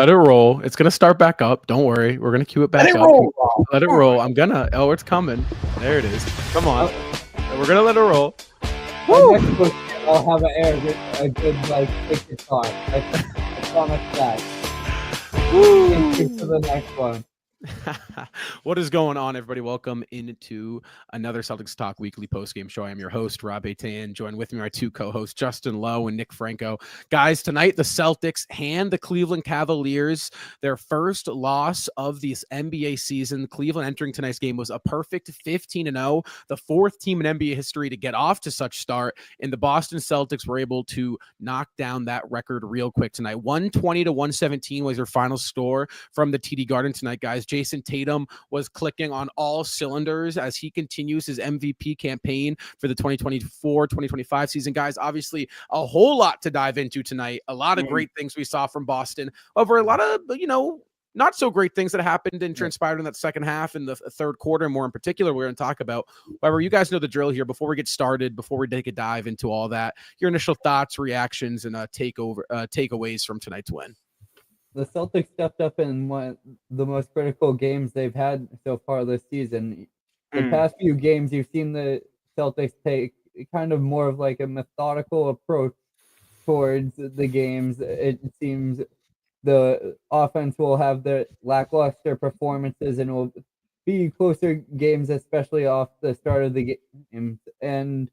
Let it roll. It's gonna start back up. Don't worry. We're gonna cue it back Let it up. roll. Let it roll. I'm gonna. Oh, it's coming. There it is. Come on. We're gonna let it roll. Woo! Next week, I'll have a good like quick guitar. I promise that. Woo! To the next one. What is going on, everybody? Welcome into another Celtics Talk weekly postgame show. I am your host, Rob Eitan. Joined with me are two co-hosts, Justin Lowe and Nick Franco. Guys, tonight the Celtics hand the Cleveland Cavaliers their first loss of this NBA season. Cleveland entering tonight's game was a perfect 15-0, the fourth team in NBA history to get off to such start, and the Boston Celtics were able to knock down that record real quick tonight. 120-117 was your final score from the TD Garden tonight, guys. Jason Tatum was clicking on all cylinders as he continues his MVP campaign for the 2024-2025 season. Guys, obviously a whole lot to dive into tonight. A lot of great things we saw from Boston over a lot of, not so great things that happened and transpired in that second half in the third quarter, more in particular, we're going to talk about. However, you guys know the drill here. Before we get started, before we take a dive into all that, your initial thoughts, reactions, and takeaways from tonight's win. The Celtics stepped up in one of the most critical games they've had so far this season. The past few games, you've seen the Celtics take kind of more of like a methodical approach towards the games. It seems the offense will have the lackluster performances and will be closer games, especially off the start of the game. And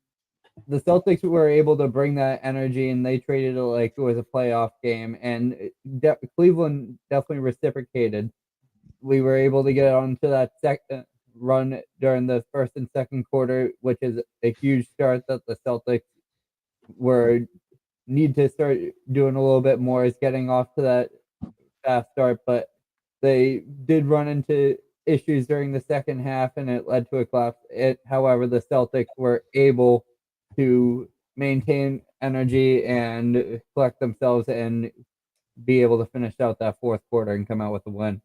the Celtics were able to bring that energy, and they treated it like it was a playoff game. And Cleveland definitely reciprocated. We were able to get onto that second run during the first and second quarter, which is a huge start that the Celtics need to start doing a little bit more, is getting off to that fast start. But they did run into issues during the second half, and it led to a collapse. However, the Celtics were able to maintain energy and collect themselves and be able to finish out that fourth quarter and come out with a win.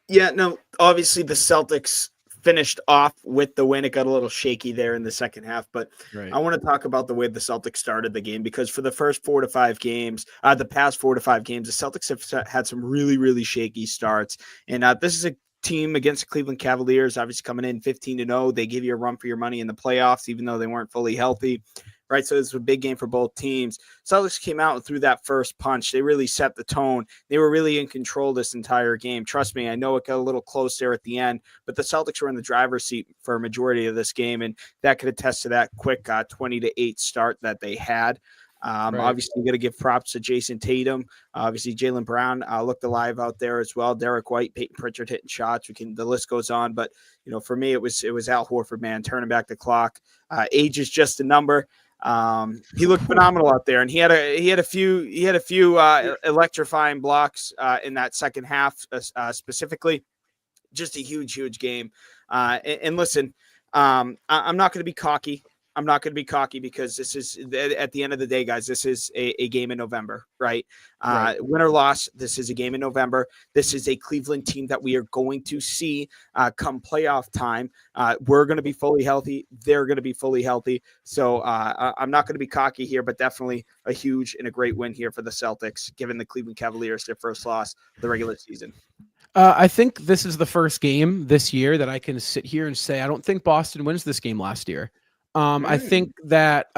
Yeah, no, obviously the Celtics finished off with the win. It got a little shaky there in the second half, but I want to talk about the way the Celtics started the game, because for the first 4 to 5 games, the past 4 to 5 games, the Celtics have had some really, really shaky starts. And this is a team against the Cleveland Cavaliers, obviously coming in 15-0. They give you a run for your money in the playoffs, even though they weren't fully healthy, right? So this was a big game for both teams. Celtics came out and threw that first punch. They really set the tone. They were really in control this entire game. Trust me, I know it got a little close there at the end, but the Celtics were in the driver's seat for a majority of this game, and that could attest to that quick 20-8 start that they had. Obviously, you got to give props to Jason Tatum. Obviously, Jaylen Brown looked alive out there as well. Derek White, Peyton Pritchard hitting shots. The list goes on. But for me, it was Al Horford, man, turning back the clock. Age is just a number. He looked phenomenal out there, and he had a few electrifying blocks in that second half, specifically. Just a huge game. And listen, I'm not going to be cocky. I'm not going to be cocky, because this is, at the end of the day, guys, this is a game in November, right? Win or loss, this is a game in November. This is a Cleveland team that we are going to see come playoff time. We're going to be fully healthy. They're going to be fully healthy. So I'm not going to be cocky here, but definitely a huge and a great win here for the Celtics, giving the Cleveland Cavaliers their first loss of the regular season. I think this is the first game this year that I can sit here and say I don't think Boston wins this game last year. I think that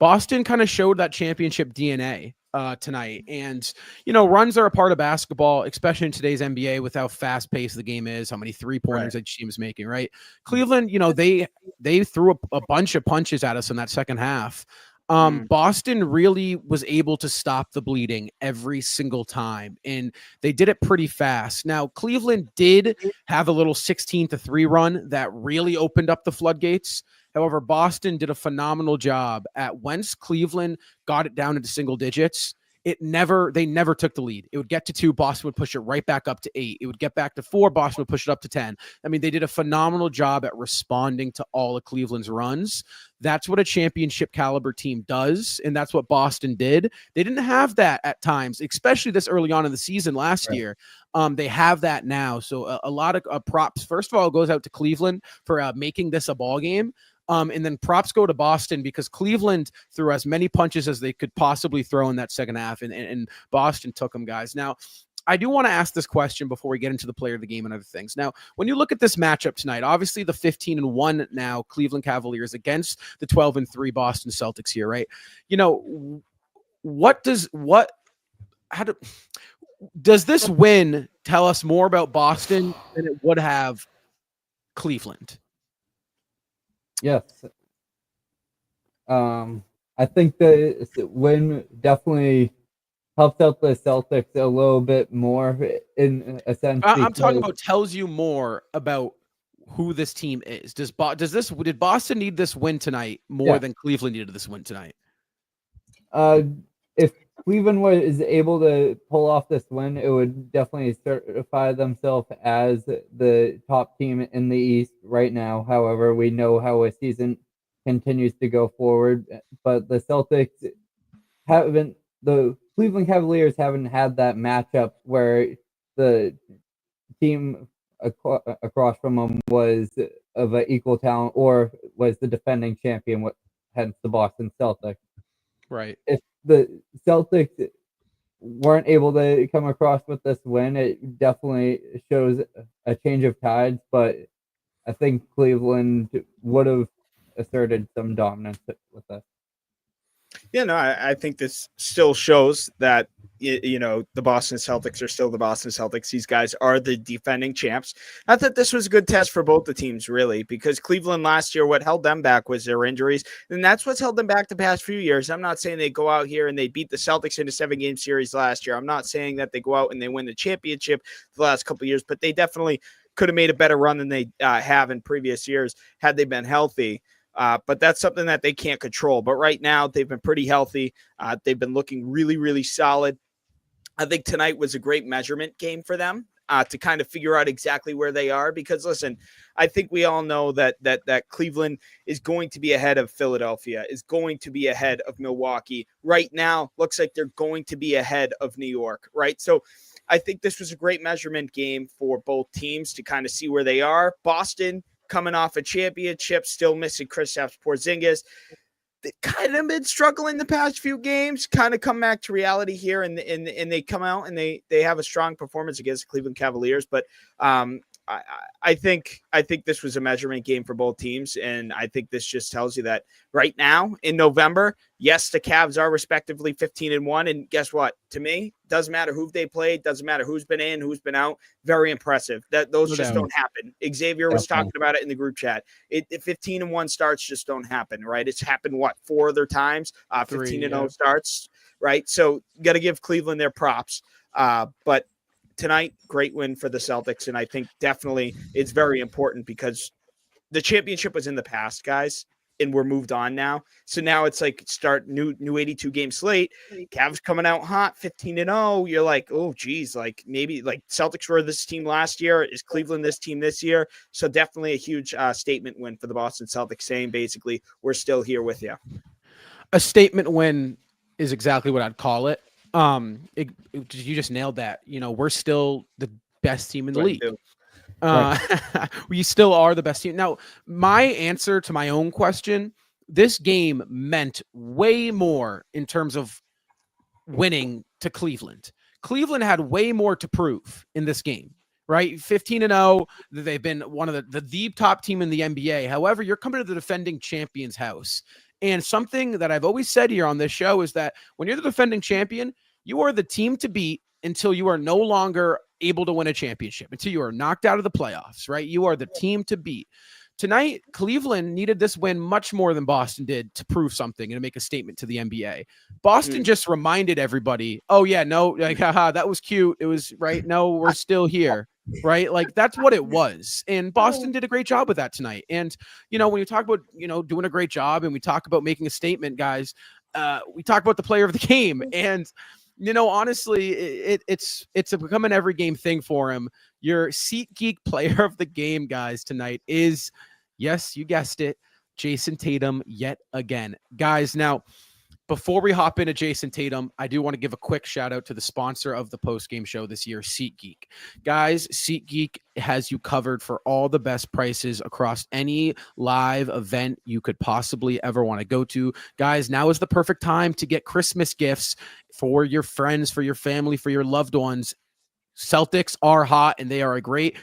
Boston kind of showed that championship DNA tonight. And, runs are a part of basketball, especially in today's NBA, with how fast paced the game is, how many 3-pointers each team is making, right? Cleveland, they threw a bunch of punches at us in that second half. Boston really was able to stop the bleeding every single time, and they did it pretty fast. Now, Cleveland did have a little 16-3 run that really opened up the floodgates. However, Boston did a phenomenal job at, once Cleveland got it down into single digits, they never took the lead. It would get to 2, Boston would push it right back up to 8. It would get back to 4, Boston would push it up to 10. I mean, they did a phenomenal job at responding to all of Cleveland's runs. That's what a championship caliber team does, and that's what Boston did. They didn't have that at times, especially this early on in the season last year. They have that now. So a lot of props, first of all, goes out to Cleveland for making this a ball game. And then props go to Boston because Cleveland threw as many punches as they could possibly throw in that second half, and Boston took them, guys. Now, I do want to ask this question before we get into the player of the game and other things. Now, when you look at this matchup tonight, obviously the 15-1 now Cleveland Cavaliers against the 12-3 Boston Celtics here, right? Does this win tell us more about Boston than it would have Cleveland? Yes. I think the win definitely helps out the Celtics a little bit more in a sense. I'm talking about tells you more about who this team is. Did Boston need this win tonight more than Cleveland needed this win tonight? If Cleveland was able to pull off this win, it would definitely certify themselves as the top team in the East right now. However, we know how a season continues to go forward, but the Cleveland Cavaliers haven't had that matchup where the team across from them was of an equal talent or was the defending champion, hence the Boston Celtics. Right. If the Celtics weren't able to come across with this win, it definitely shows a change of tides, but I think Cleveland would have asserted some dominance with this. Yeah, no, I think this still shows that, the Boston Celtics are still the Boston Celtics. These guys are the defending champs. I thought this was a good test for both the teams, really, because Cleveland last year, what held them back was their injuries, and that's what's held them back the past few years. I'm not saying they go out here and they beat the Celtics in a 7-game series last year. I'm not saying that they go out and they win the championship the last couple of years, but they definitely could have made a better run than they have in previous years had they been healthy. But that's something that they can't control. But right now, they've been pretty healthy. They've been looking really, really solid. I think tonight was a great measurement game for them to kind of figure out exactly where they are. Because, listen, I think we all know that Cleveland is going to be ahead of Philadelphia, is going to be ahead of Milwaukee. Right now, looks like they're going to be ahead of New York, right? So I think this was a great measurement game for both teams to kind of see where they are. Boston, coming off a championship, still missing Kristaps Porzingis. They kind of been struggling the past few games, kind of come back to reality here, and they come out and they have a strong performance against the Cleveland Cavaliers. But I think this was a measurement game for both teams, and I think this just tells you that right now in November, yes, the Cavs are respectively 15-1, and guess what? To me, doesn't matter who they played, doesn't matter who's been in, who's been out. Very impressive. Those just don't happen. Xavier was talking about it in the group chat. 15-1 starts just don't happen, right? It's happened 4 other times. 15-0 starts, right? So got to give Cleveland their props, but. Tonight, great win for the Celtics, and I think definitely it's very important because the championship was in the past, guys, and we're moved on now. So now it's like start new 82-game slate. Cavs coming out hot, 15-0. You're like, oh, geez, like maybe like Celtics were this team last year. Is Cleveland this team this year? So definitely a huge statement win for the Boston Celtics, saying basically we're still here with you. A statement win is exactly what I'd call it. You just nailed that. We're still the best team in the league. We still are the best team. Now, my answer to my own question, this game meant way more in terms of winning to Cleveland. Cleveland had way more to prove in this game, right? 15-0. They've been one of the top team in the NBA. However, you're coming to the defending champion's house. And something that I've always said here on this show is that when you're the defending champion, you are the team to beat until you are no longer able to win a championship, until you are knocked out of the playoffs, right? You are the team to beat. Tonight, Cleveland needed this win much more than Boston did to prove something and to make a statement to the NBA. Boston just reminded everybody, oh, yeah, no, like, haha, that was cute. It was right. No, we're still here. Right. Like that's what it was. And Boston did a great job with that tonight. And, when you talk about, doing a great job and we talk about making a statement, guys, we talk about the player of the game. And, honestly, it's become an every game thing for him. Your SeatGeek player of the game, guys, tonight is, yes, you guessed it, Jason Tatum yet again. Guys, now, Before we hop into Jason Tatum, I do want to give a quick shout out to the sponsor of the post-game show this year, SeatGeek. Guys, SeatGeek has you covered for all the best prices across any live event you could possibly ever want to go to. Guys, now is the perfect time to get Christmas gifts for your friends, for your family, for your loved ones. Celtics are hot, and they are a great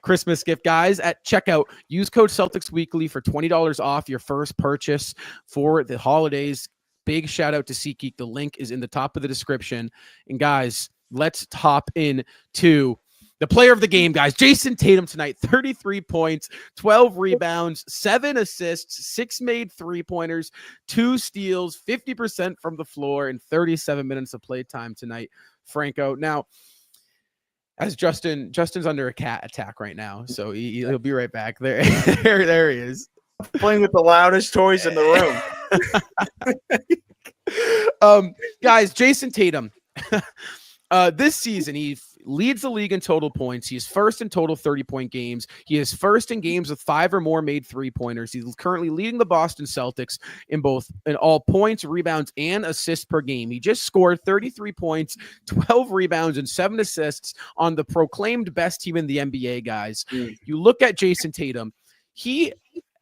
Christmas gift. Guys, at checkout, use code Celtics Weekly for $20 off your first purchase for the holidays. Big shout out to SeatGeek. The link is in the top of the description. And guys, let's hop in to the player of the game, guys. Jason Tatum tonight, 33 points, 12 rebounds, 7 assists, 6 made three-pointers, 2 steals, 50% from the floor, and 37 minutes of playtime tonight, Franco. Now, as Justin's under a cat attack right now, so he'll be right back. There he is. Playing with the loudest toys in the room. Guys, Jason Tatum, this season, he leads the league in total points. He is first in total 30-point games. He is first in games with 5 or more made three-pointers. He's currently leading the Boston Celtics in all points, rebounds, and assists per game. He just scored 33 points, 12 rebounds, and 7 assists on the proclaimed best team in the NBA, guys. You look at Jason Tatum, he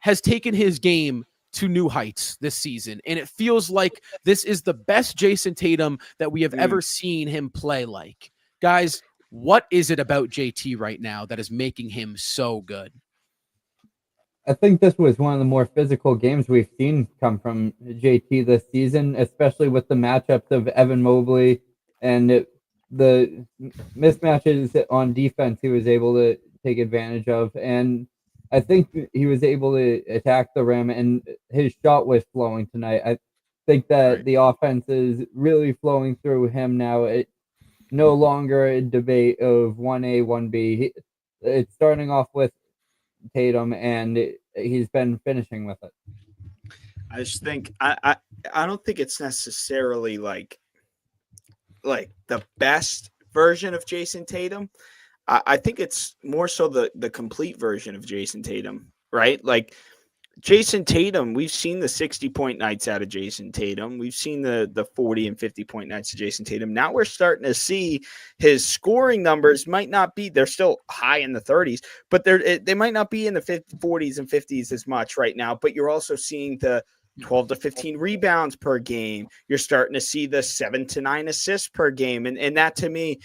has taken his game to new heights this season, and it feels like this is the best Jason Tatum that we have ever seen him play like. Guys, what is it about JT right now that is making him so good? I think this was one of the more physical games we've seen come from JT this season, especially with the matchups of Evan Mobley and the mismatches on defense he was able to take advantage of. And I think he was able to attack the rim, and his shot was flowing tonight. I think that the offense is really flowing through him now. It's no longer a debate of 1A, 1B. It's starting off with Tatum, and he's been finishing with it. I just think I don't think it's necessarily like the best version of Jason Tatum. I think it's more so the complete version of Jason Tatum, right? Like Jason Tatum, we've seen the 60-point nights out of Jason Tatum. We've seen the 40 and 50-point nights of Jason Tatum. Now we're starting to see his scoring numbers might not be, they're still high in the 30s, but they might not be in the 40s and 50s as much right now, but you're also seeing the 12 to 15 rebounds per game. You're starting to see the 7 to 9 assists per game. And that to me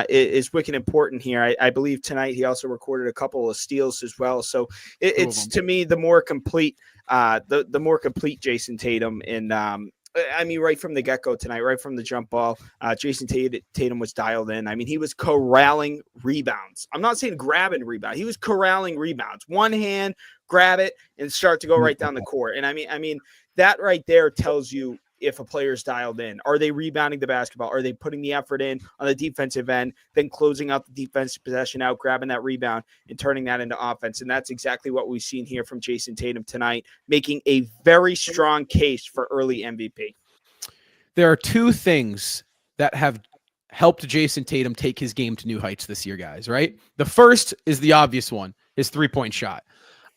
is wicked important here. I believe tonight he also recorded a couple of steals as well. So it's to me the more complete, the more complete Jason Tatum. And I mean, right from the get-go tonight, right from the jump ball, Jason Tatum was dialed in. I mean, he was corralling rebounds. I'm not saying grabbing rebound. He was corralling rebounds. One hand, grab it, and start to go right down the court. And I mean, that right there tells you if a player's dialed in. Are they rebounding the basketball? Are they putting the effort in on the defensive end, then closing out the defensive possession out, grabbing that rebound, and turning that into offense? And that's exactly what we've seen here from Jason Tatum tonight, making a very strong case for early MVP. There are 2 things that have helped Jason Tatum take his game to new heights this year, guys, right? The first is the obvious one, his 3-point shot.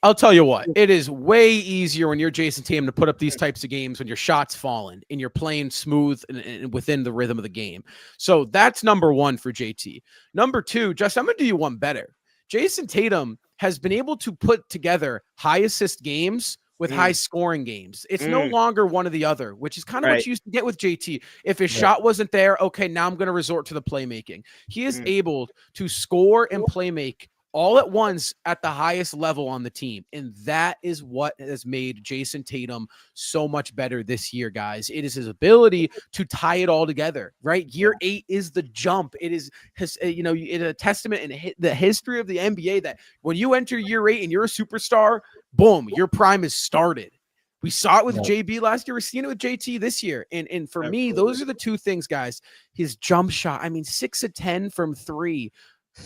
I'll tell you what, it is way easier when you're Jason Tatum to put up these types of games when your shot's falling and you're playing smooth and within the rhythm of the game. So that's number 1 for JT. Number 2, Justin, I'm going to do you one better. Jason Tatum has been able to put together high assist games with high scoring games. It's no longer one or the other, which is kind of what you used to get with JT. If his shot wasn't there, okay, now I'm going to resort to the playmaking. He is able to score and playmake all at once at the highest level on the team. And that is what has made Jason Tatum so much better this year, guys. It is his ability to tie it all together, right? Year 8 is the jump. It is his, it's a testament in the history of the NBA that when you enter year 8 and you're a superstar, boom, your prime is started. We saw it with JB last year. We're seeing it with JT this year. And for me, those are the 2 things, guys. His jump shot, I mean, 6 of 10 from 3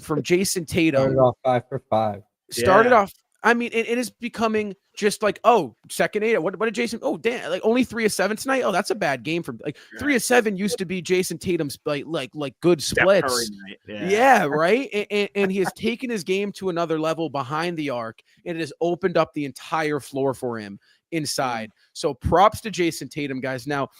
from Jason Tatum. Started off 5 for 5. Started off. I mean, it is becoming just like, oh, second 8. What did Jason? Oh, damn! Like only 3 of 7 tonight. Oh, that's a bad game from like 3 of 7 used to be Jason Tatum's like good splits. Yeah, right. And he has taken his game to another level behind the arc, and it has opened up the entire floor for him inside. So props to Jason Tatum, guys. Now,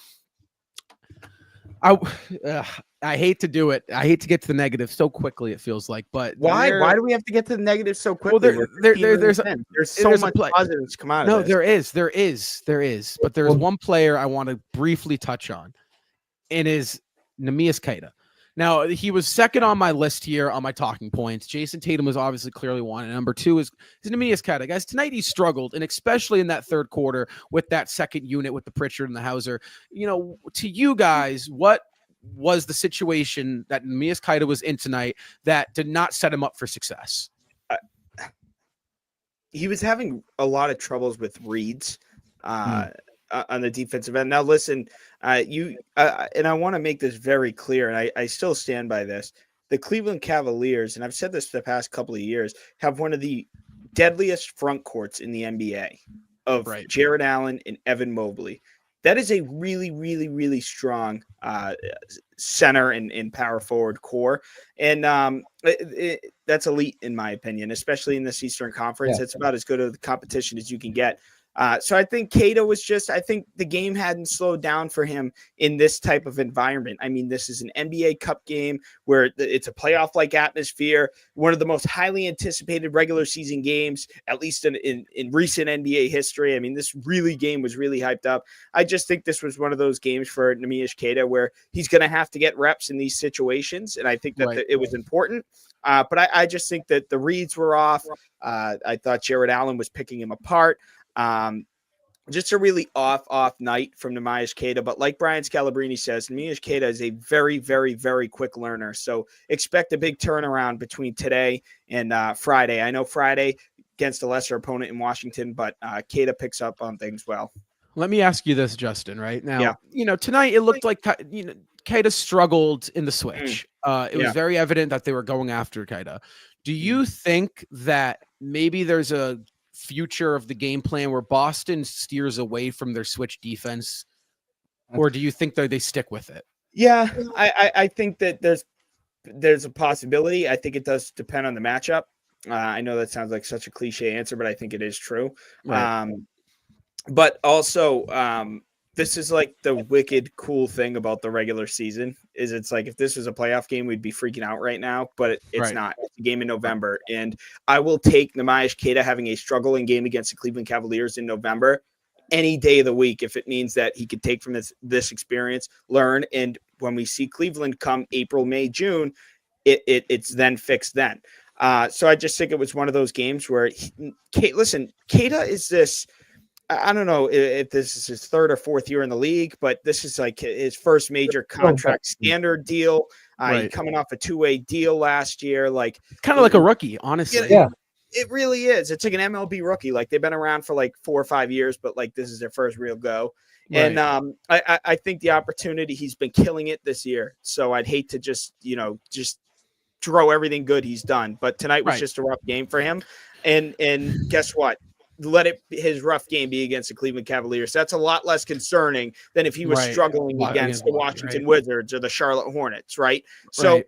I hate to do it. I hate to get to the negative so quickly. It feels like, but why do we have to get to the negative so quickly? Well, there's so much positives to come out of this. There is. But there's one player I want to briefly touch on, and is Neemias Queta. Now, he was second on my list here on my talking points. Jason Tatum was obviously clearly one. And number two is Neemias Queta. Guys, tonight he struggled, and especially in that third quarter with that second unit with the Pritchard and the Hauser. To you guys, what was the situation that Neemias Queta was in tonight that did not set him up for success? He was having a lot of troubles with reads. On the defensive end. Now, listen, and I want to make this very clear, and I still stand by this. The Cleveland Cavaliers, and I've said this for the past couple of years, have one of the deadliest front courts in the NBA of Jared Allen and Evan Mobley. That is a really, really, really strong center and power forward core. And that's elite, in my opinion, especially in this Eastern Conference. It's about as good of the competition as you can get. So I think Queta was I think the game hadn't slowed down for him in this type of environment. I mean, this is an NBA Cup game where it's a playoff-like atmosphere, one of the most highly anticipated regular season games, at least in recent NBA history. I mean, this game was really hyped up. I just think this was one of those games for Neemias Queta where he's going to have to get reps in these situations, and I think that it was important. But I just think that the reads were off. I thought Jared Allen was picking him apart. Just a really off night from Neemias Queta. But like Brian Scalabrine says, Neemias Queta is a very, very, very quick learner. So expect a big turnaround between today and Friday. I know Friday against a lesser opponent in Washington, but Queta picks up on things well. Let me ask you this, Justin, right now, tonight it looked like, Queta struggled in the switch. It was very evident that they were going after Queta. Do you think that maybe there's a future of the game plan where Boston steers away from their switch defense, or do you think that they stick with it? Yeah, I think that there's a possibility. I think it does depend on the matchup. I know that sounds like such a cliche answer, but I think it is true. Right. But also, this is like the wicked cool thing about the regular season is it's like if this was a playoff game, we'd be freaking out right now, but it's not. It's a game in November, and I will take Neemias Queta having a struggling game against the Cleveland Cavaliers in November any day of the week if it means that he could take from this experience, learn, and when we see Cleveland come April, May, June, it's then fixed then. So I just think it was one of those games where Queta is this. I don't know if this is his third or fourth year in the league, but this is like his first major contract standard deal. He's coming off a two-way deal last year. Like kind of like a rookie, honestly. Yeah. It really is. It's like an MLB rookie. Like they've been around for like 4 or 5 years, but like this is their first real go. Right. And I think the opportunity, he's been killing it this year. So I'd hate to just throw everything good he's done. But tonight was just a rough game for him. And guess what? His rough game be against the Cleveland Cavaliers. That's a lot less concerning than if he was struggling against the Washington Wizards or the Charlotte Hornets, right? So,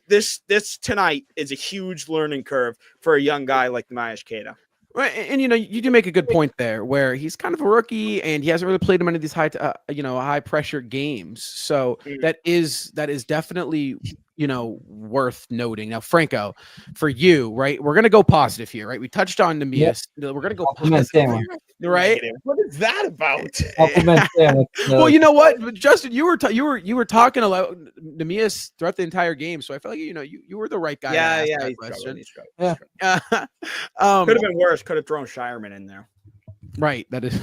this tonight is a huge learning curve for a young guy like Neemias Queta. Right, and you do make a good point there, where he's kind of a rookie and he hasn't really played in many of these high pressure games. So that is definitely worth noting. Now, Franco, for you, right? We're gonna go positive here, right? We touched on Neemias. Yep. We're gonna go positive here, right? What is that about? Well, you know what, Justin, you were talking about Neemias throughout the entire game, so I feel like you were the right guy. He struggled. Could have been worse. Could have thrown Shireman in there. Right. That is.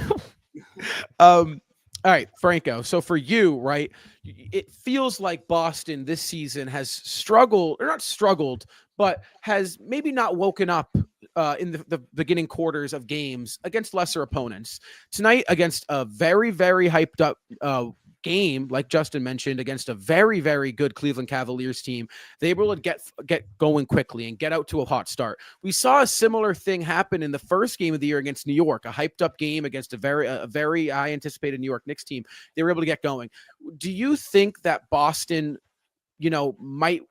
All right, Franco. So for you, right, it feels like Boston this season has struggled, or not struggled, but has maybe not woken up in the beginning quarters of games against lesser opponents. Tonight, against a very, very hyped up game, like Justin mentioned, against a very, very good Cleveland Cavaliers team, they were able to get going quickly and get out to a hot start. We saw a similar thing happen in the first game of the year against New York, a hyped up game against a very high anticipated New York Knicks team. They were able to get going. Do you think that Boston, might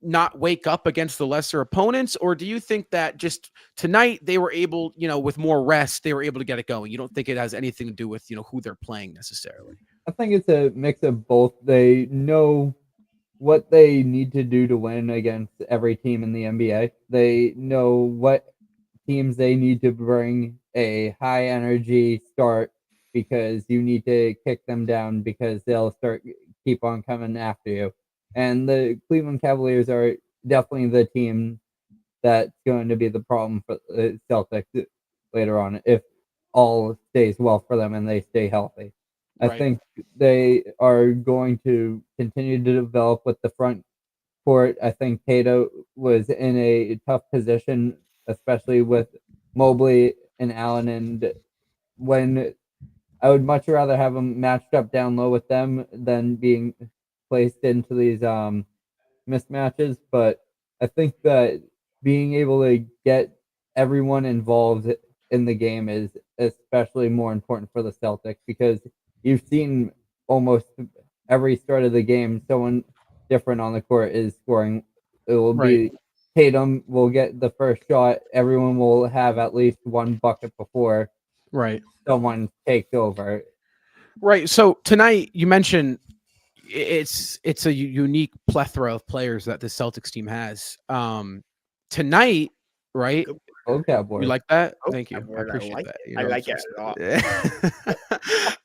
not wake up against the lesser opponents, or do you think that just tonight they were able, with more rest, they were able to get it going? You don't think it has anything to do with, who they're playing necessarily? I think it's a mix of both. They know what they need to do to win against every team in the NBA. They know what teams they need to bring a high energy start because you need to kick them down because they'll keep on coming after you. And the Cleveland Cavaliers are definitely the team that's going to be the problem for the Celtics later on if all stays well for them and they stay healthy. I think they are going to continue to develop with the front court. I think Tato was in a tough position, especially with Mobley and Allen. And when I would much rather have him matched up down low with them than being placed into these mismatches. But I think that being able to get everyone involved in the game is especially more important for the Celtics because you've seen almost every start of the game, someone different on the court is scoring. It will be Tatum will get the first shot. Everyone will have at least one bucket before someone takes over. Right. So tonight you mentioned it's a unique plethora of players that the Celtics team has. Tonight, right? Oh, Cowboys. You like that? Oh, Thank you. I appreciate that. I like it a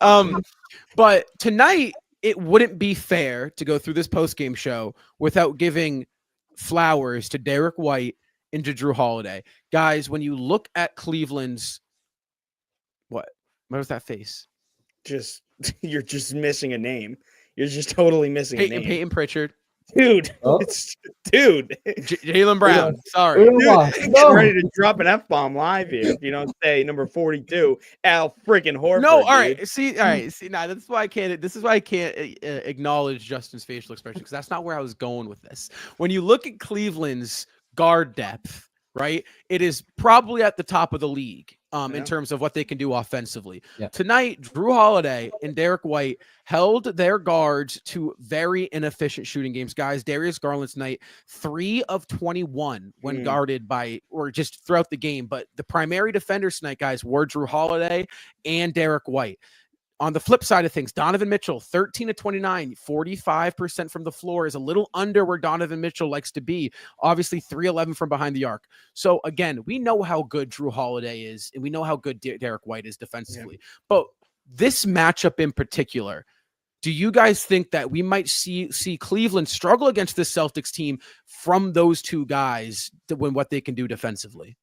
lot. But tonight it wouldn't be fair to go through this post-game show without giving flowers to Derek White and to Drew Holiday. Guys, when you look at Cleveland's what was that face? You're just missing a name. You're just totally missing a name. Peyton Pritchard. Dude, dude. Jaylen Brown. Sorry. Dude, getting ready to drop an F-bomb live here. If you don't say number 42, Al freaking Horford. No, all dude. right. See, now that's why I can't. This is why I can't acknowledge Justin's facial expression because that's not where I was going with this. When you look at Cleveland's guard depth, right, it is probably at the top of the league. In terms of what they can do offensively. Yeah. Tonight, Drew Holiday and Derek White held their guards to very inefficient shooting games. Guys, Darius Garland tonight, 3 of 21 when guarded by, or just throughout the game. But the primary defenders tonight, guys, were Drew Holiday and Derek White. On the flip side of things, Donovan Mitchell, 13 of 29, 45% from the floor is a little under where Donovan Mitchell likes to be. Obviously, 3-11 from behind the arc. So, again, we know how good Drew Holiday is, and we know how good Derek White is defensively. Yeah. But this matchup in particular, do you guys think that we might see Cleveland struggle against this Celtics team from those two guys to win what they can do defensively?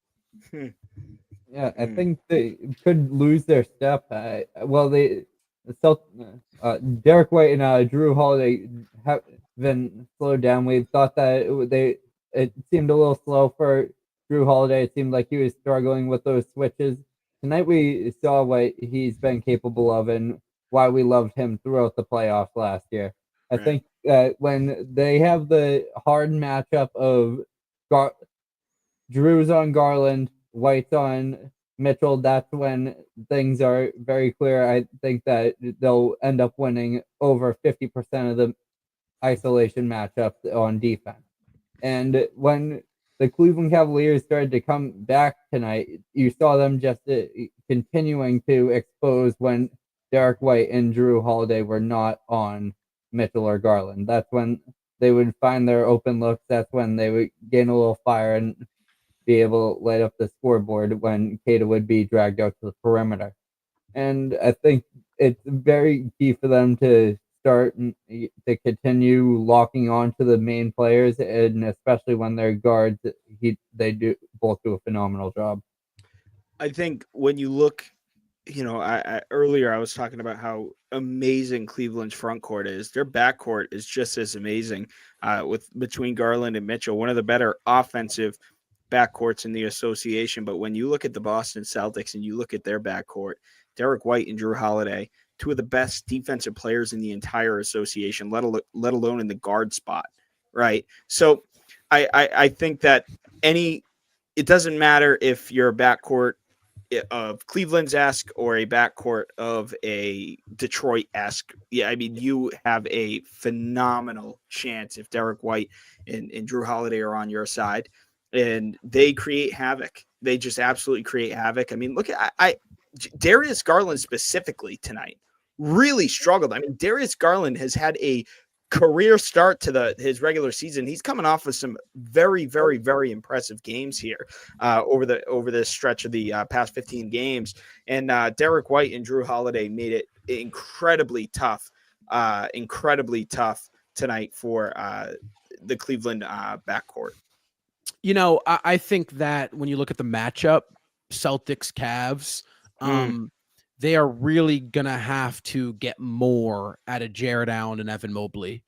Yeah, I think they could lose their step. Derek White and Drew Holiday have been slowed down. We thought that it seemed a little slow for Drew Holiday. It seemed like he was struggling with those switches. Tonight we saw what he's been capable of and why we loved him throughout the playoffs last year. I think that when they have the hard matchup of Drew's on Garland, White's on Mitchell, that's when things are very clear. I think that they'll end up winning over 50% of the isolation matchups on defense. And when the Cleveland Cavaliers started to come back tonight, you saw them just continuing to expose when Derek White and Drew Holiday were not on Mitchell or Garland. That's when they would find their open looks. That's when they would gain a little fire and be able to light up the scoreboard when Cato would be dragged out to the perimeter. And I think it's very key for them to start to continue locking on to the main players, and especially when they're guards, they both do a phenomenal job. I think when you look, I earlier I was talking about how amazing Cleveland's front court is. Their backcourt is just as amazing between Garland and Mitchell, one of the better offensive backcourts in the association. But when you look at the Boston Celtics and you look at their backcourt, Derek White and Drew Holiday, two of the best defensive players in the entire association, let alone in the guard spot, right? So I think that it doesn't matter if you're a backcourt of Cleveland's-esque or a backcourt of a Detroit-esque. Yeah, I mean, you have a phenomenal chance if Derek White and Drew Holiday are on your side. And they create havoc. They just absolutely create havoc. I mean, look at Darius Garland specifically tonight. really struggled. I mean, Darius Garland has had a career start to his regular season. He's coming off of some very, very, very impressive games here over this stretch of the past 15 games. And Derek White and Drew Holiday made it incredibly tough tonight for the Cleveland backcourt. You know, I think that when you look at the matchup, Celtics, Cavs, they are really going to have to get more out of Jared Allen and Evan Mobley.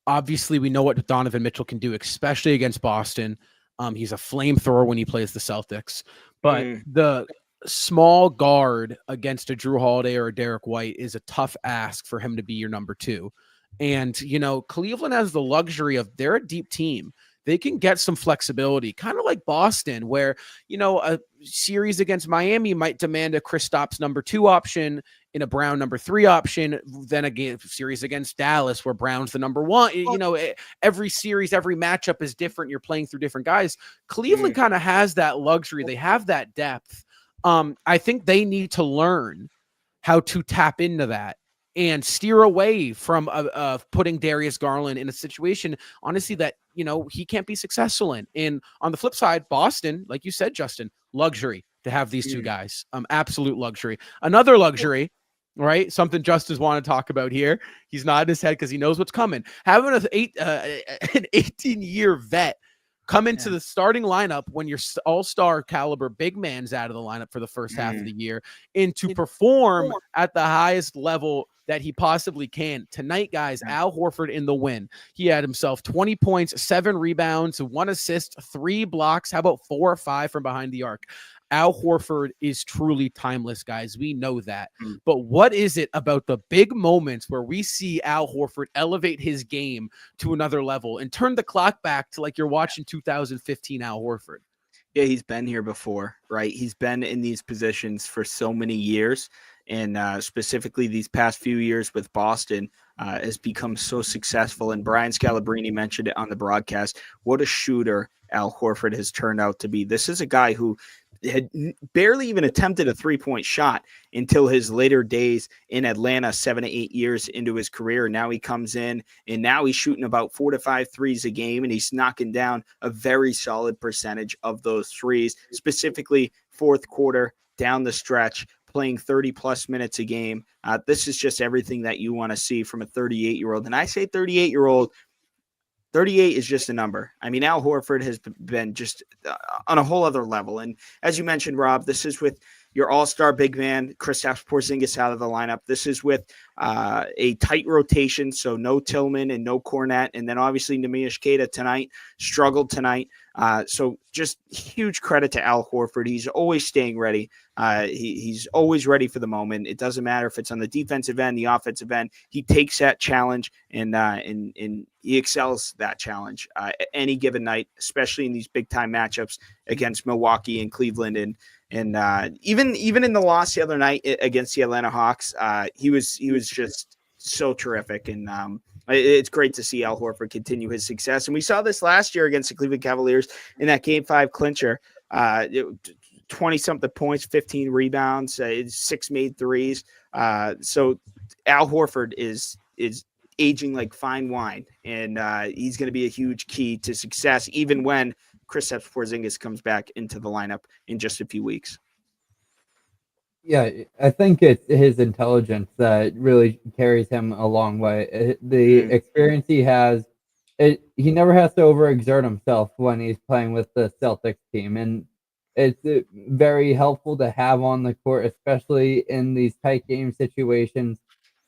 Obviously, we know what Donovan Mitchell can do, especially against Boston. He's a flamethrower when he plays the Celtics. But the small guard against a Drew Holiday or a Derek White is a tough ask for him to be your number two. And, you know, Cleveland has the luxury of they're a deep team. They can get some flexibility, kind of like Boston, where, you know, a series against Miami might demand a Kristaps number 2 option in a Brown number 3 option. Then again, series against Dallas where Brown's the number 1. You know, every series, every matchup is different. You're playing through different guys. Cleveland kind of has that luxury. They have that depth. I think they need to learn how to tap into that and steer away from putting Darius Garland in a situation, honestly, that, you know, he can't be successful in. And on the flip side, Boston, like you said, Justin, luxury to have these two guys. Absolute luxury. Another luxury, right? Something Justin's want to talk about here. He's nodding his head because he knows what's coming. Having an 18-year vet come into the starting lineup when your all-star caliber big man's out of the lineup for the first half of the year, and to perform at the highest level that he possibly can. Tonight, guys, Al Horford in the win. He had himself 20 points, 7 rebounds, 1 assist, 3 blocks. How about 4 or 5 from behind the arc? Al Horford is truly timeless, guys. We know that. But what is it about the big moments where we see Al Horford elevate his game to another level and turn the clock back to like you're watching 2015 Al Horford? Yeah, he's been here before, right? He's been in these positions for so many years. And specifically these past few years with Boston has become so successful. And Brian Scalabrine mentioned it on the broadcast. What a shooter Al Horford has turned out to be. This is a guy who had barely even attempted a 3-point shot until his later days in Atlanta, 7 to 8 years into his career. Now he comes in and now he's shooting about 4 to 5 threes a game, and he's knocking down a very solid percentage of those threes, specifically fourth quarter down the stretch, playing 30 plus minutes a game. This is just everything that you want to see from a 38-year-old. And I say 38-year-old, 38 is just a number. I mean, Al Horford has been just on a whole other level. And as you mentioned, Rob, this is with your all-star big man, Kristaps Porzingis, out of the lineup. This is with a tight rotation, so no Tillman and no Cornette. And then obviously Neemias Queta tonight, struggled tonight. So just huge credit to Al Horford. He's always staying ready. He's always ready for the moment. It doesn't matter if it's on the defensive end, the offensive end. He takes that challenge and he excels that challenge any given night, especially in these big time matchups against Milwaukee and Cleveland and even in the loss the other night against the Atlanta Hawks. He was just so terrific, and it's great to see Al Horford continue his success. And we saw this last year against the Cleveland Cavaliers in that Game 5 clincher. 20-something points, 15 rebounds, 6 made threes. So Al Horford is aging like fine wine, and he's going to be a huge key to success, even when Kristaps Porzingis comes back into the lineup in just a few weeks. Yeah, I think it's his intelligence that really carries him a long way. The experience he has, he never has to overexert himself when he's playing with the Celtics team. And it's very helpful to have on the court, especially in these tight game situations.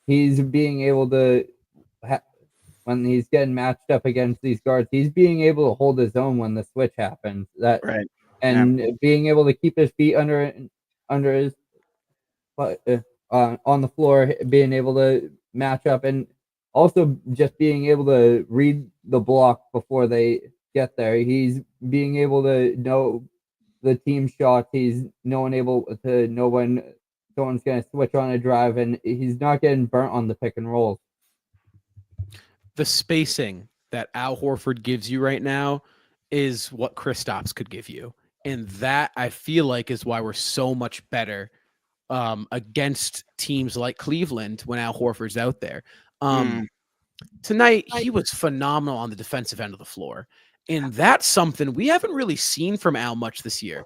He's being able to, when he's getting matched up against these guards, he's being able to hold his own when the switch happens. Right. And being able to keep his feet under his on the floor, being able to match up, and also just being able to read the block before they get there. He's being able to know the team shots. He's able to know when someone's going to switch on a drive, and he's not getting burnt on the pick and rolls. The spacing that Al Horford gives you right now is what Kristaps could give you. And that, I feel like, is why we're so much better against teams like Cleveland when Al Horford's out there. Tonight, he was phenomenal on the defensive end of the floor. And that's something we haven't really seen from Al much this year.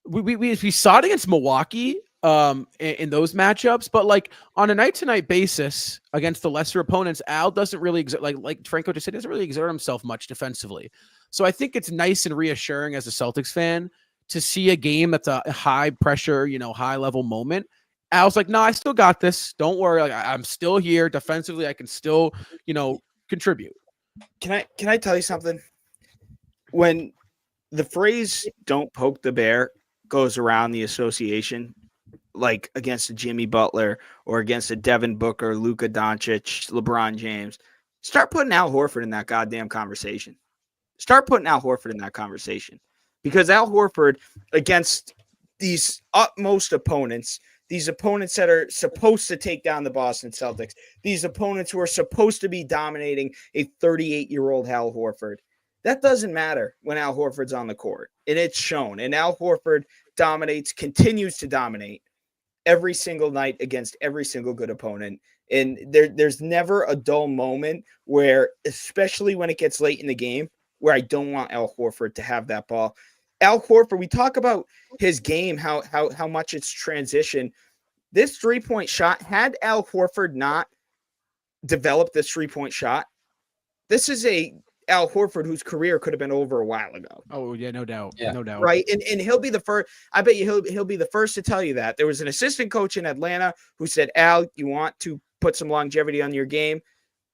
We saw it against Milwaukee in those matchups, but like on a night-to-night basis against the lesser opponents, Al doesn't really like Franco just said, doesn't really exert himself much defensively. So I think it's nice and reassuring as a Celtics fan to see a game that's a high pressure, high level moment. Al's like, no, I still got this. Don't worry. Like, I'm still here defensively. I can still, contribute. Can I tell you something? When the phrase "don't poke the bear" goes around the association, like against a Jimmy Butler or against a Devin Booker, Luka Doncic, LeBron James, start putting Al Horford in that goddamn conversation. Because Al Horford against these utmost opponents, these opponents that are supposed to take down the Boston Celtics, these opponents who are supposed to be dominating a 38-year-old Al Horford, that doesn't matter when Al Horford's on the court. And it's shown. And Al Horford continues to dominate every single night against every single good opponent. And there's never a dull moment where, especially when it gets late in the game, where I don't want Al Horford to have that ball. Al Horford, we talk about his game, how much it's transitioned. This 3-point shot, had Al Horford not developed this 3-point shot, this is a Al Horford whose career could have been over a while ago. Oh yeah, no doubt. Yeah. No doubt. Right. And he'll be the first. I bet you he'll be the first to tell you that. There was an assistant coach in Atlanta who said, Al, you want to put some longevity on your game,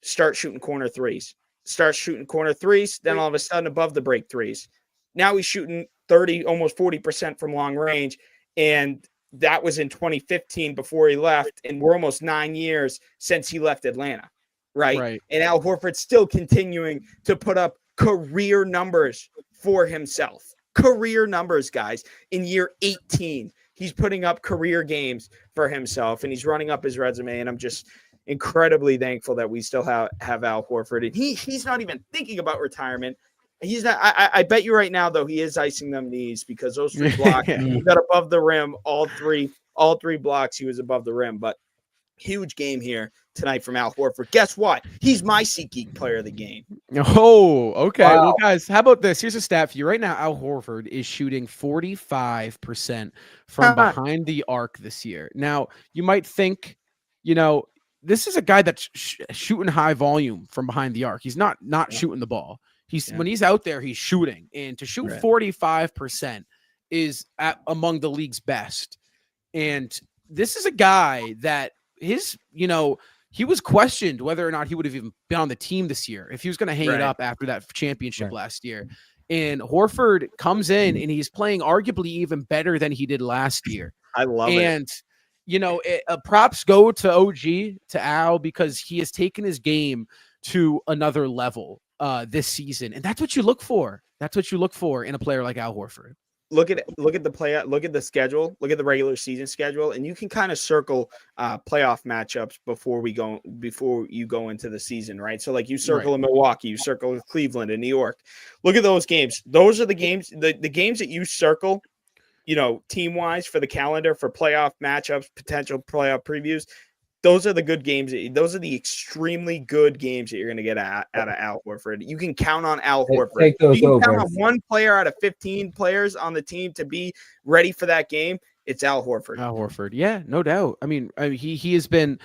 start shooting corner threes. Then all of a sudden above the break threes. Now he's shooting 30, almost 40% from long range. And that was in 2015 before he left. And we're almost 9 years since he left Atlanta. Right. And Al Horford's still continuing to put up career numbers for himself. Career numbers, guys. In year 18, he's putting up career games for himself, and he's running up his resume. And I'm just incredibly thankful that we still have Al Horford. And he's not even thinking about retirement. He's not. I bet you right now, though, he is icing them knees because those 3 blocks, he got above the rim. All three blocks, he was above the rim. But huge game here tonight from Al Horford. Guess what? He's my SeatGeek player of the game. Oh, okay. Wow. Well, guys, how about this? Here's a stat for you. Right now, Al Horford is shooting 45% from behind the arc this year. Now, you might think, this is a guy that's shooting high volume from behind the arc. He's not shooting the ball. When he's out there, he's shooting. And to shoot 45% is among the league's best. And this is a guy that he was questioned whether or not he would have even been on the team this year if he was going to hang it up after that championship last year. And Horford comes in and he's playing arguably even better than he did last year. I love it. And, props go to OG, to Al, because he has taken his game to another level this season. And that's what you look for. That's what you look for in a player like Al Horford. Look at the look at the schedule, look at the regular season schedule, and you can kind of circle playoff matchups before you go into the season, right? So like you circle in Milwaukee, you circle Cleveland and New York. Look at those games. Those are the games, the games that you circle, team wise for the calendar for playoff matchups, potential playoff previews. Those are the good games. Those are the extremely good games that you're going to get out of Al Horford. You can count on Al Horford. You can count on one player out of 15 players on the team to be ready for that game. It's Al Horford. Al Horford, yeah, no doubt. I mean, he has been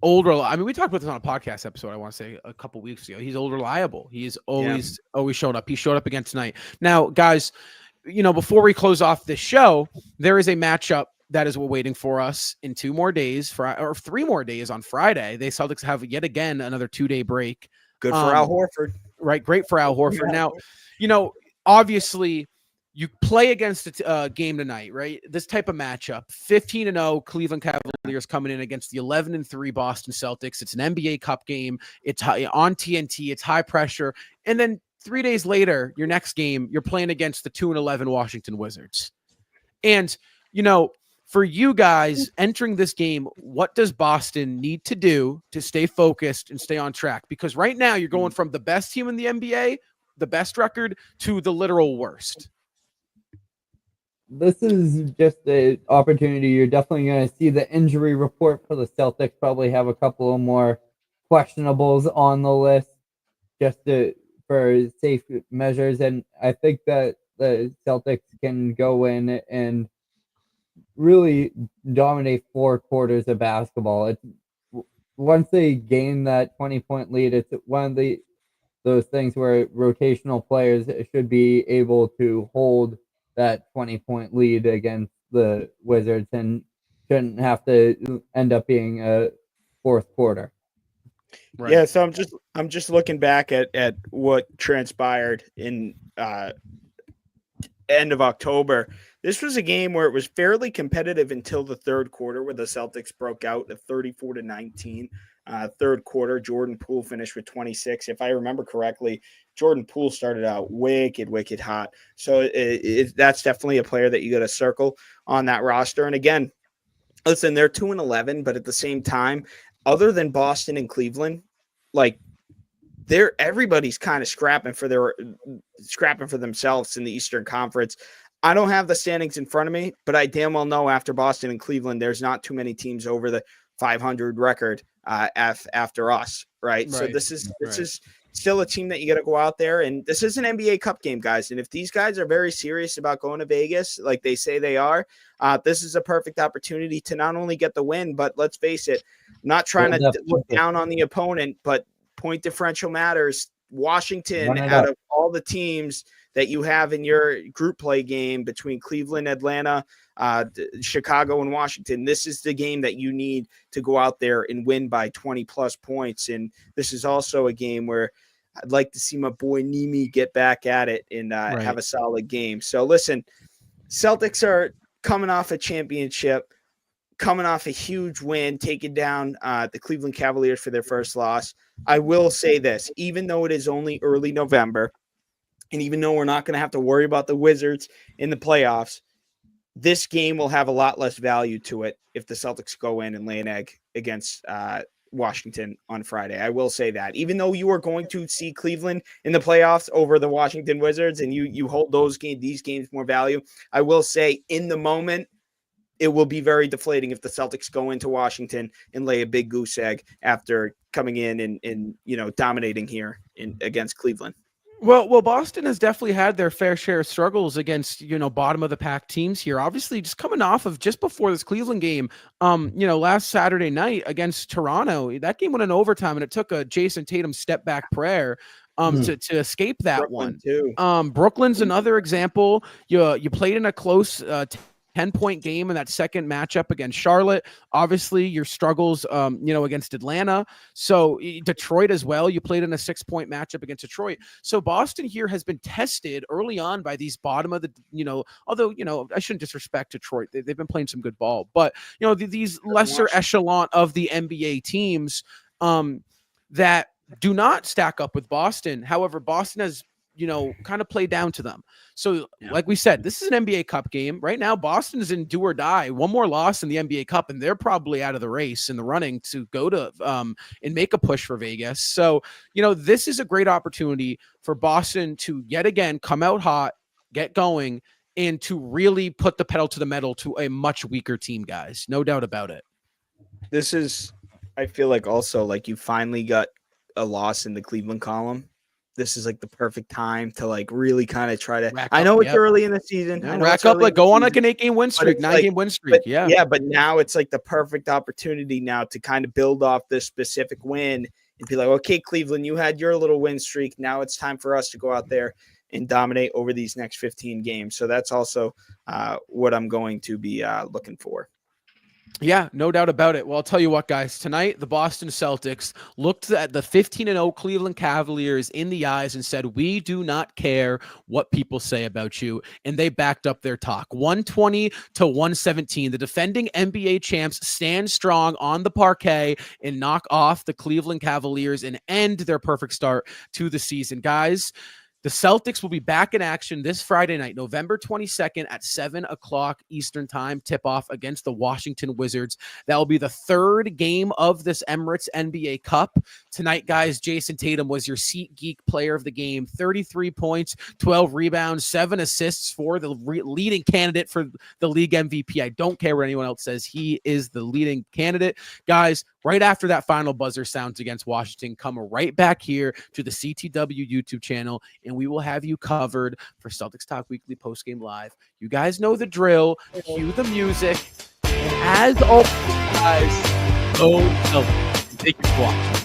old. I mean, we talked about this on a podcast episode, I want to say a couple weeks ago. He's old reliable. He is always showed up. He showed up again tonight. Now, guys, before we close off this show, there is a matchup that is waiting for us in 2 more days, or 3 more days on Friday. The Celtics have yet again another 2-day break. Good for Al Horford. Right, great for Al Horford. Now, obviously, you play against a game tonight, right? This type of matchup, 15-0 Cleveland Cavaliers coming in against the 11-3 Boston Celtics. It's an NBA Cup game. It's on TNT. It's high pressure. And then 3 days later, your next game, you're playing against the 2-11 Washington Wizards. And, for you guys entering this game, what does Boston need to do to stay focused and stay on track? Because right now you're going from the best team in the NBA, the best record, to the literal worst. this is just an opportunity. You're definitely going to see the injury report for the Celtics. Probably have a couple of more questionables on the list for safe measures, and I think that the Celtics can go in and really dominate 4 quarters of basketball. It's once they gain that 20-point lead, it's one of those things where rotational players should be able to hold that 20-point lead against the Wizards and shouldn't have to end up being a fourth quarter. Right. Yeah, so I'm just looking back at what transpired in end of October. This was a game where it was fairly competitive until the third quarter, where the Celtics broke out at 34-19. Third quarter, Jordan Poole finished with 26. If I remember correctly, Jordan Poole started out wicked hot. So that's definitely a player that you got to circle on that roster. And again, listen, they're 2-11, but at the same time, other than Boston and Cleveland, like everybody's kind of scrapping for themselves in the Eastern Conference. I don't have the standings in front of me, but I damn well know after Boston and Cleveland, there's not too many teams over the 500 record after us, right? So this is still a team that you got to go out there, and this is an NBA Cup game, guys. And if these guys are very serious about going to Vegas, like they say they are, this is a perfect opportunity to not only get the win, but let's face it, I'm not trying to look down on the opponent, but point differential matters. Washington, out of all the teams that you have in your group play game between Cleveland, Atlanta, Chicago, and Washington, this is the game that you need to go out there and win by 20 plus points. And this is also a game where I'd like to see my boy Nimi get back at it and have a solid game. So listen, Celtics are coming off a championship, coming off a huge win, taking down the Cleveland Cavaliers for their first loss. I will say this, even though it is only early November, and even though we're not going to have to worry about the Wizards in the playoffs, this game will have a lot less value to it if the Celtics go in and lay an egg against Washington on Friday. I will say that. Even though you are going to see Cleveland in the playoffs over the Washington Wizards and you hold these games more value, I will say in the moment, it will be very deflating if the Celtics go into Washington and lay a big goose egg after coming in and dominating here against Cleveland. Well, Boston has definitely had their fair share of struggles against, bottom of the pack teams here. Obviously, just coming off of just before this Cleveland game, last Saturday night against Toronto, that game went in overtime, and it took a Jason Tatum step back prayer to escape that Brooklyn one. Too. Brooklyn's another example. You played in a close 10-point game in that second matchup against Charlotte. Obviously, your struggles, against Atlanta. So Detroit as well. You played in a 6-point matchup against Detroit. So Boston here has been tested early on by these bottom of the, although, I shouldn't disrespect Detroit. They've been playing some good ball. But, these lesser echelon of the NBA teams that do not stack up with Boston. However, Boston has kind of play down to them. So like we said, this is an NBA Cup game. Right now, Boston is in do or die. One more loss in the NBA Cup, and they're probably out of the race in the running to go to and make a push for Vegas. So, this is a great opportunity for Boston to yet again come out hot, get going, and to really put the pedal to the metal to a much weaker team, guys. No doubt about it. This is, I feel like also like you finally got a loss in the Cleveland column. This is like the perfect time to like really kind of try to. I know it's early in the season. Rack up, like go on like an 8-game win streak, 9-game win streak. But now it's like the perfect opportunity now to kind of build off this specific win and be like, okay, Cleveland, you had your little win streak. Now it's time for us to go out there and dominate over these next 15 games. So that's also what I'm going to be looking for. Yeah, no doubt about it. Well, I'll tell you what, guys. Tonight, the Boston Celtics looked at the 15-0 Cleveland Cavaliers in the eyes and said, we do not care what people say about you. And they backed up their talk. 120-117. The defending NBA champs stand strong on the parquet and knock off the Cleveland Cavaliers and end their perfect start to the season. Guys, The Celtics will be back in action this Friday night, November 22nd at 7 o'clock Eastern time, tip-off against the Washington Wizards. That will be the third game of this Emirates NBA Cup. Tonight, guys, Jason Tatum was your SeatGeek player of the game. 33 points, 12 rebounds, 7 assists for the leading candidate for the league MVP. I don't care what anyone else says. He is the leading candidate. Guys, right after that final buzzer sounds against Washington, come right back here to the CTW YouTube channel, and we will have you covered for Celtics Talk Weekly Postgame Live. You guys know the drill. Cue the music. And as always, guys, go Celtics. Thank you for watching.